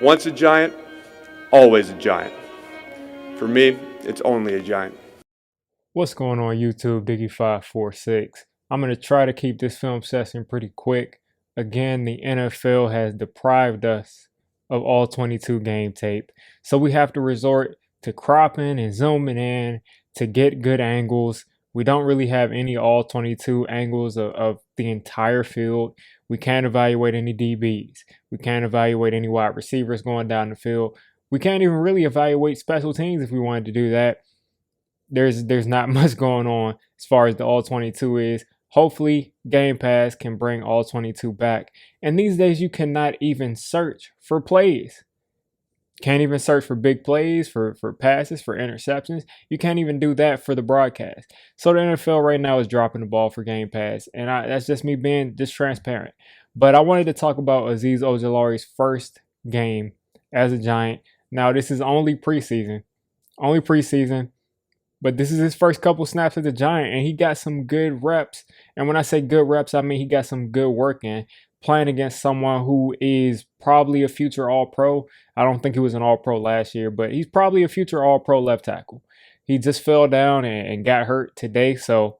Once a giant, always a giant. For me, it's only a giant. What's going on YouTube, Diggy546? I'm going to try to keep this film session pretty quick. Again, the NFL has deprived us of all 22 game tape. So we have to resort to cropping and zooming in to get good angles. We don't really have any all 22 angles of the entire field. We can't evaluate any DBs. We can't evaluate any wide receivers going down the field. We can't even really evaluate special teams if we wanted to do that. There's not much going on as far as the all 22 is. Hopefully Game Pass can bring all 22 back. And these days you cannot even search for plays. Can't even search for big plays, for passes, for interceptions. You can't even do that for the broadcast. So the NFL right now is dropping the ball for Game Pass. And that's just me being just transparent. But I wanted to talk about Azeez Ojulari's first game as a Giant. Now this is only preseason. But this is his first couple snaps as a Giant, and he got some good reps. And when I say good reps, I mean he got some good work in, playing against someone who is probably a future All-Pro. I don't think he was an All-Pro last year, but he's probably a future All-Pro left tackle. He just fell down and got hurt today, so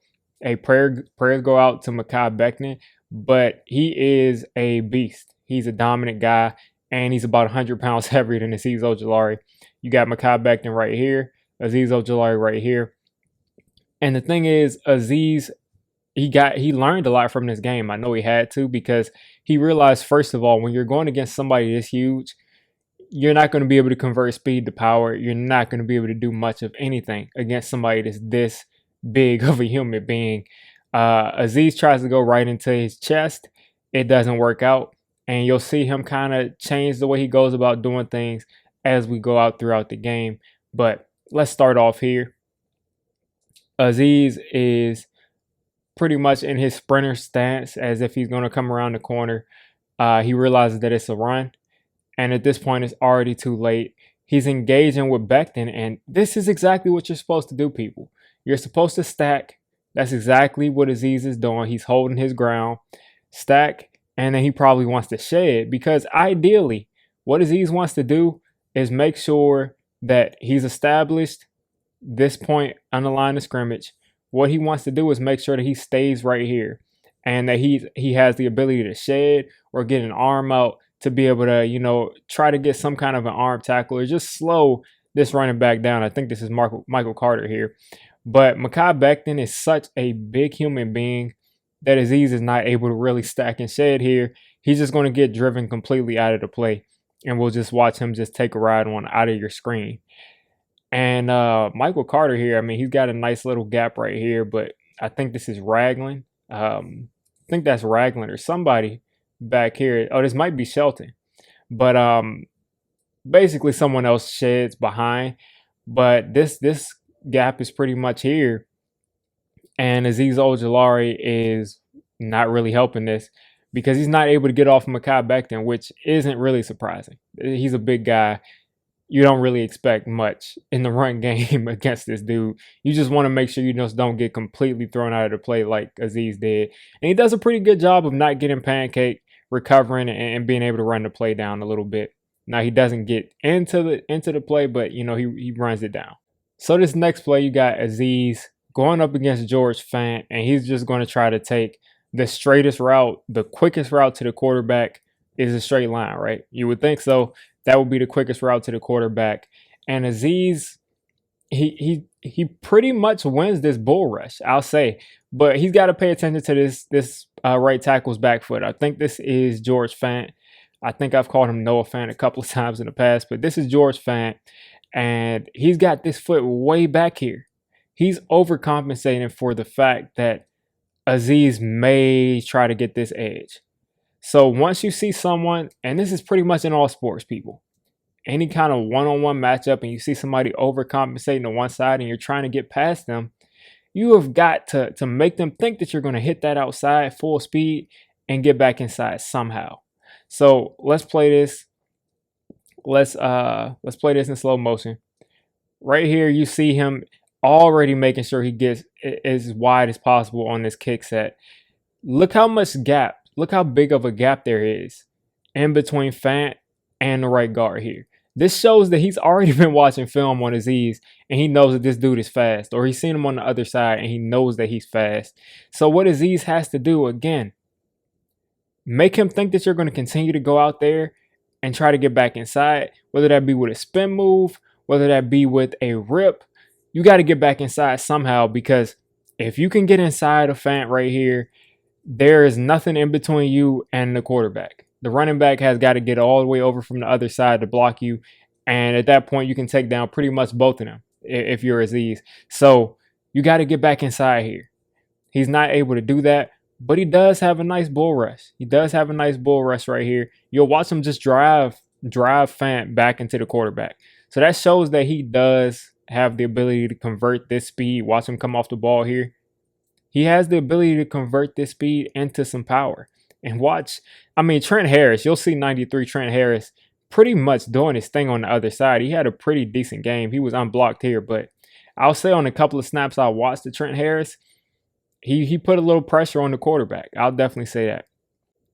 prayers go out to Mekhi Becton. But he is a beast. He's a dominant guy, and he's about 100 pounds heavier than Azeez Ojulari. You got Mekhi Becton right here. Azeez Ojulari right here. And the thing is, Azeez, he learned a lot from this game. I know he had to, because he realized, first of all, when you're going against somebody this huge, you're not going to be able to convert speed to power. You're not going to be able to do much of anything against somebody that's this big of a human being. Azeez tries to go right into his chest. It doesn't work out. And you'll see him kind of change the way he goes about doing things as we go out throughout the game. But let's start off here. Azeez is pretty much in his sprinter stance, as if he's going to come around the corner. He realizes that it's a run, and at this point it's already too late. He's engaging with Becton, and this is exactly what you're supposed to do, people. You're supposed to stack. That's exactly what Azeez is doing. He's holding his ground, stack, and then he probably wants to shed, because ideally what Azeez wants to do is make sure that he's established this point on the line of scrimmage. What he wants to do is make sure that he stays right here, and that he has the ability to shed or get an arm out to be able to, try to get some kind of an arm tackle or just slow this running back down. I think this is Michael Carter here. But Mekhi Becton is such a big human being that Azeez is not able to really stack and shed here. He's just going to get driven completely out of the play, and we'll just watch him just take a ride on out of your screen. And Michael Carter here, I mean, he's got a nice little gap right here, but I think this is Ragland. I think that's Ragland or somebody back here. Oh, this might be Shelton. But basically someone else sheds behind. But this gap is pretty much here. And Azeez Ojulari is not really helping this, because he's not able to get off Mekhi Becton, which isn't really surprising. He's a big guy. You don't really expect much in the run game against this dude. You just want to make sure you just don't get completely thrown out of the play like Azeez did. And he does a pretty good job of not getting pancaked, recovering, and being able to run the play down a little bit. Now, he doesn't get into the play, but, he runs it down. So this next play, you got Azeez going up against George Fant, and he's just going to try to take the straightest route. The quickest route to the quarterback is a straight line, right? You would think so. That would be the quickest route to the quarterback. And Azeez, he pretty much wins this bull rush, I'll say. But he's got to pay attention to this right tackle's back foot. I think this is George Fant. I think I've called him Noah Fant a couple of times in the past, but this is George Fant. And he's got this foot way back here. He's overcompensating for the fact that Azeez may try to get this edge. So once you see someone, and this is pretty much in all sports, people, any kind of one-on-one matchup, and you see somebody overcompensating to one side and you're trying to get past them, you have got to make them think that you're going to hit that outside full speed and get back inside somehow. So let's play this. Let's play this in slow motion. Right here, you see him already making sure he gets as wide as possible on this kick set. Look how much gap, look how big of a gap there is in between Fant and the right guard here. This shows that he's already been watching film on Azeez and he knows that this dude is fast, or he's seen him on the other side and he knows that he's fast. So what Azeez has to do, again, make him think that you're going to continue to go out there and try to get back inside, whether that be with a spin move, whether that be with a rip. You got to get back inside somehow, because if you can get inside a Fant right here, there is nothing in between you and the quarterback. The running back has got to get all the way over from the other side to block you. And at that point, you can take down pretty much both of them if you're Azeez. So you got to get back inside here. He's not able to do that, but he does have a nice bull rush. He does have a nice bull rush right here. You'll watch him just drive Fant back into the quarterback. So that shows that he does have the ability to convert this speed. Watch him come off the ball here. He has the ability to convert this speed into some power. And watch, Trent Harris, you'll see 93 Trent Harris pretty much doing his thing on the other side. He had a pretty decent game. He was unblocked here, but I'll say on a couple of snaps I watched the Trent Harris, he put a little pressure on the quarterback. I'll definitely say that.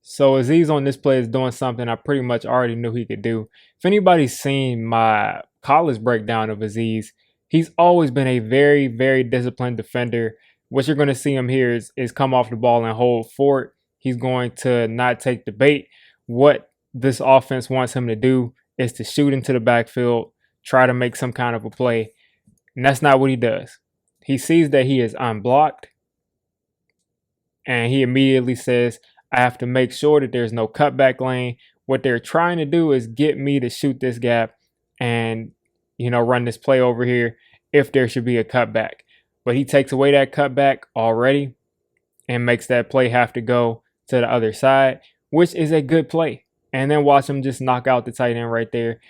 So Azeez on this play is doing something I pretty much already knew he could do. If anybody's seen my college breakdown of Azeez, he's always been a very, very disciplined defender. What you're going to see him here is come off the ball and hold fort. He's going to not take the bait. What this offense wants him to do is to shoot into the backfield, try to make some kind of a play. And that's not what he does. He sees that he is unblocked, and he immediately says, I have to make sure that there's no cutback lane. What they're trying to do is get me to shoot this gap and, run this play over here if there should be a cutback. But he takes away that cutback already and makes that play have to go to the other side, which is a good play. And then watch him just knock out the tight end right there.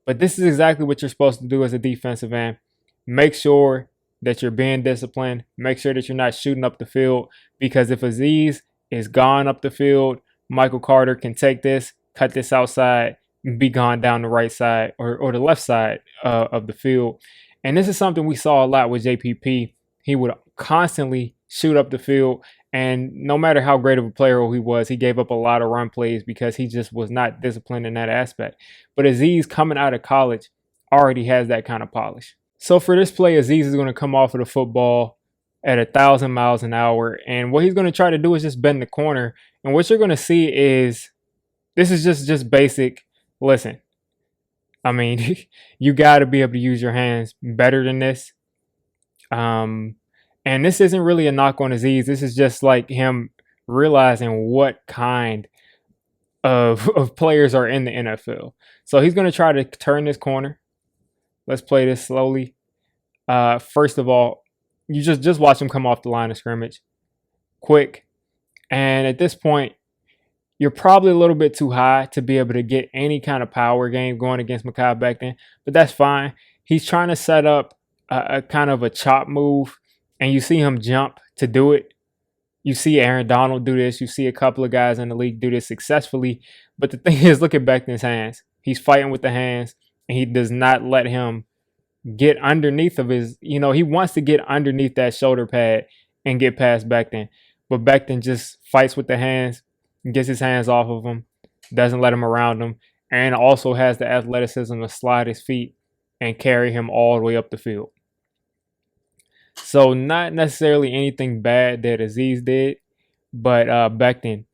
But this is exactly what you're supposed to do as a defensive end. Make sure that you're being disciplined. Make sure that you're not shooting up the field, because if Azeez is gone up the field, Michael Carter can take this, cut this outside, and be gone down the right side or the left side of the field. And this is something we saw a lot with JPP. He would constantly shoot up the field, and no matter how great of a player he was, he gave up a lot of run plays because he just was not disciplined in that aspect. But Azeez, coming out of college, already has that kind of polish. So for this play, Azeez is going to come off of the football at 1,000 miles an hour, and what he's going to try to do is just bend the corner. And what you're going to see is, this is just basic. Listen, you got to be able to use your hands better than this. And this isn't really a knock on Azeez. This is just like him realizing what kind of players are in the NFL. So he's going to try to turn this corner. Let's play this slowly. First of all, you just watch him come off the line of scrimmage. Quick. And at this point, you're probably a little bit too high to be able to get any kind of power game going against Mekhi Becton. But that's fine. He's trying to set up a kind of a chop move, and you see him jump to do it. You see Aaron Donald do this. You see a couple of guys in the league do this successfully. But the thing is, look at Becton's hands. He's fighting with the hands, and he does not let him get underneath of his, he wants to get underneath that shoulder pad and get past Becton. But Becton just fights with the hands, gets his hands off of him, doesn't let him around him, and also has the athleticism to slide his feet and carry him all the way up the field. So not necessarily anything bad that Azeez did, but Becton,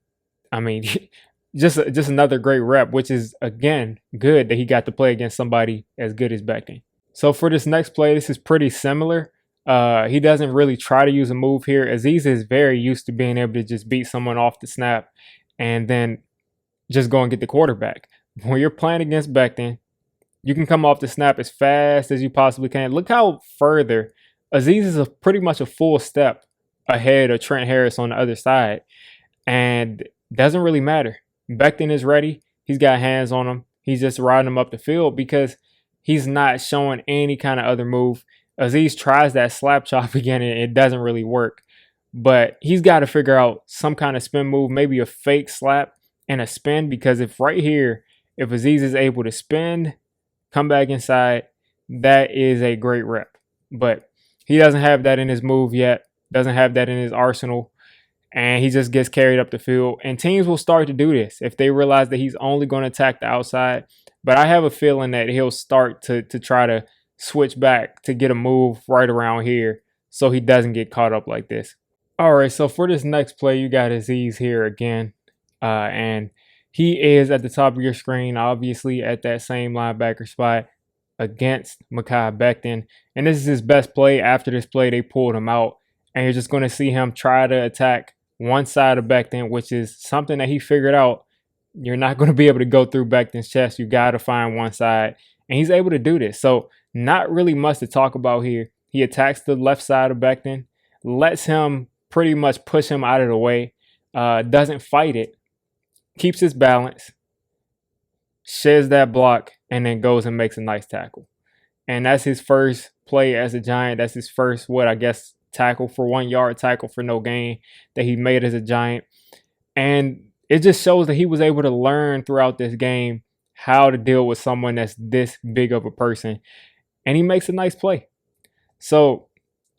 just another great rep, which is, again, good that he got to play against somebody as good as Becton. So for this next play, this is pretty similar. He doesn't really try to use a move here. Azeez is very used to being able to just beat someone off the snap and then just go and get the quarterback. When you're playing against Becton, you can come off the snap as fast as you possibly can. Look how further Azeez is pretty much a full step ahead of Trent Harris on the other side. And doesn't really matter. Becton is ready. He's got hands on him. He's just riding him up the field because he's not showing any kind of other move. Azeez tries that slap chop again, and it doesn't really work. But he's got to figure out some kind of spin move, maybe a fake slap and a spin, because if Azeez is able to spin, come back inside, that is a great rep. But he doesn't have that in his move yet, doesn't have that in his arsenal, and he just gets carried up the field. And teams will start to do this. If they realize that he's only going to attack the outside, but I have a feeling that he'll start to try to switch back to get a move right around here so he doesn't get caught up like this. All right, so for this next play, you got Azeez here again, and he is at the top of your screen, obviously at that same linebacker spot against Mekhi Becton. And this is his best play. After this play, they pulled him out, and you're just going to see him try to attack one side of Becton, which is something that he figured out. You're not going to be able to go through Becton's chest. You got to find one side, and he's able to do this. So not really much to talk about here. He attacks the left side of Becton, lets him pretty much push him out of the way, doesn't fight it, keeps his balance, sheds that block, and then goes and makes a nice tackle. And that's his first play as a Giant. That's his first, tackle for 1 yard, tackle for no gain that he made as a Giant. And it just shows that he was able to learn throughout this game how to deal with someone that's this big of a person. And he makes a nice play. So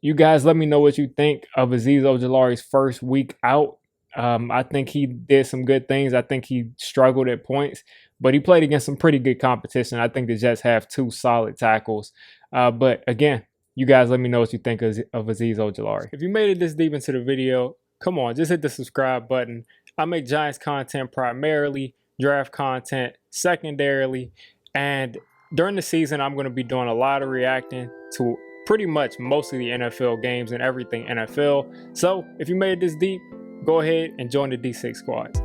you guys let me know what you think of Azeez Ojulari's first week out. I think he did some good things. I think he struggled at points, but he played against some pretty good competition. I think the Jets have 2 solid tackles. But again, you guys let me know what you think of Azeez Ojulari. If you made it this deep into the video, come on, just hit the subscribe button. I make Giants content primarily, draft content secondarily, and during the season, I'm going to be doing a lot of reacting to pretty much most of the NFL games and everything NFL. So if you made it this deep, go ahead and join the D6 squad.